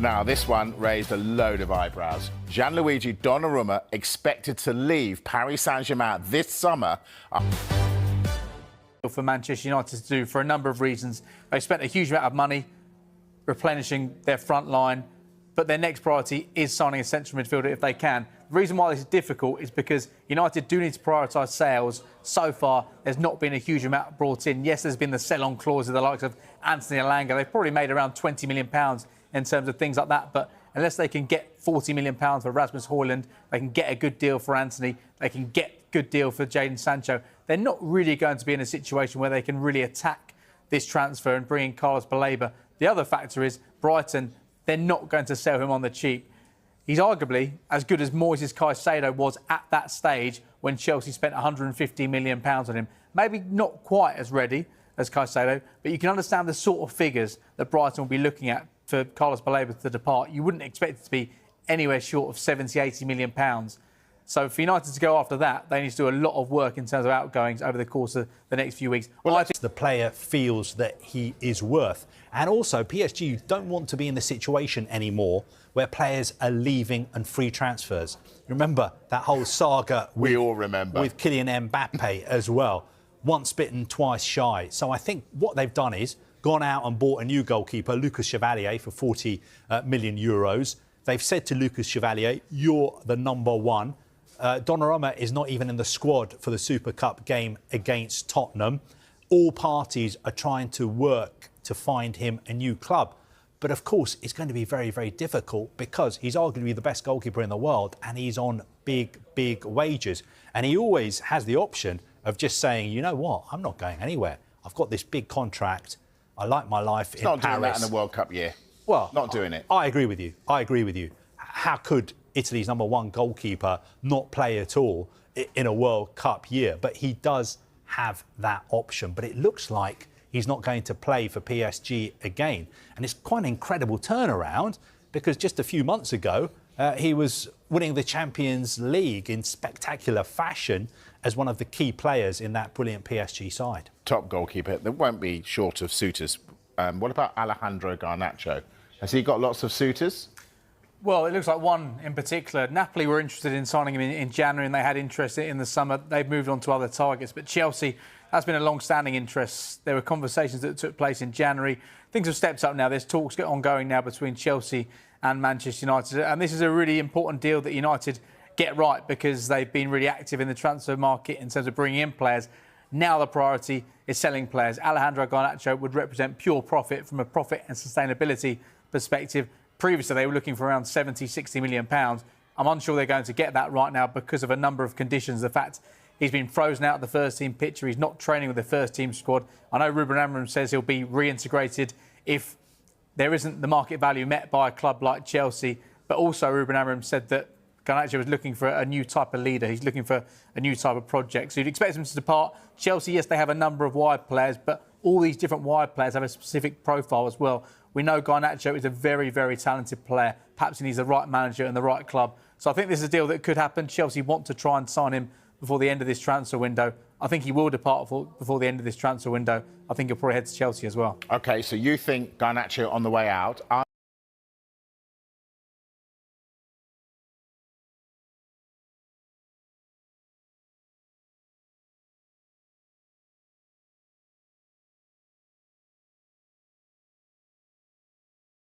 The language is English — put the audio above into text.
Now, this one raised a load of eyebrows. Gianluigi Donnarumma expected to leave Paris Saint-Germain this summer. For Manchester United to do for a number of reasons. They spent a huge amount of money replenishing their front line, but their next priority is signing a central midfielder if they can. The reason why this is difficult is because United do need to prioritise sales. So far, there's not been a huge amount brought in. Yes, there's been the sell-on clause of the likes of Anthony Elanga. They've probably made around £20 million in terms of things like that, but unless they can get £40 million for Rasmus Højlund, they can get a good deal for Anthony, they can get a good deal for Jadon Sancho, they're not really going to be in a situation where they can really attack this transfer and bring in Carlos Baleba. The other factor is Brighton, they're not going to sell him on the cheap. He's arguably as good as Moises Caicedo was at that stage when Chelsea spent £150 million on him. Maybe not quite as ready as Caicedo, but you can understand the sort of figures that Brighton will be looking at for Carlos Baleba to depart. You wouldn't expect it to be anywhere short of £70–80 million. So for United to go after that, they need to do a lot of work in terms of outgoings over the course of the next few weeks. Well, I think the player feels that he is worth. And also, PSG don't want to be in the situation anymore where players are leaving and free transfers. Remember that whole saga we all remember with Kylian Mbappe as well. Once bitten, twice shy. So I think what they've done is gone out and bought a new goalkeeper, Lucas Chevalier, for €40 million. They've said to Lucas Chevalier, you're the number one. Donnarumma is not even in the squad for the Super Cup game against Tottenham. All parties are trying to work to find him a new club. But of course, it's going to be very, very difficult because he's arguably the best goalkeeper in the world and he's on big, big wages. And he always has the option of just saying, you know what, I'm not going anywhere. I've got this big contract. I like my life in Paris. Not doing that in the World Cup year. Well, not doing it. I agree with you. I agree with you. How could Italy's number one goalkeeper not play at all in a World Cup year? But he does have that option. But it looks like he's not going to play for PSG again. And it's quite an incredible turnaround because just a few months ago, he was winning the Champions League in spectacular fashion as one of the key players in that brilliant PSG side. Top goalkeeper. There won't be short of suitors. What about Alejandro Garnacho? Has he got lots of suitors? Well, it looks like one in particular. Napoli were interested in signing him in January and they had interest in the summer. They've moved on to other targets. But Chelsea has been a long-standing interest. There were conversations that took place in January. Things have stepped up now. There's talks ongoing now between Chelsea and Manchester United. And this is a really important deal that United get right because they've been really active in the transfer market in terms of bringing in players. Now the priority is selling players. Alejandro Garnacho would represent pure profit from a profit and sustainability perspective. Previously, they were looking for around £70–60 million. I'm unsure they're going to get that right now because of a number of conditions. The fact he's been frozen out of the first-team picture. He's not training with the first-team squad. I know Ruben Amorim says he'll be reintegrated if there isn't the market value met by a club like Chelsea. But also, Ruben Amorim said that Garnacho was looking for a new type of leader. He's looking for a new type of project. So you'd expect him to depart. Chelsea, yes, they have a number of wide players, but all these different wide players have a specific profile as well. We know Garnacho is a very, very talented player. Perhaps he needs the right manager and the right club. So I think this is a deal that could happen. Chelsea want to try and sign him before the end of this transfer window. I think he will depart before the end of this transfer window. I think he'll probably head to Chelsea as well. OK, so you think Garnacho on the way out?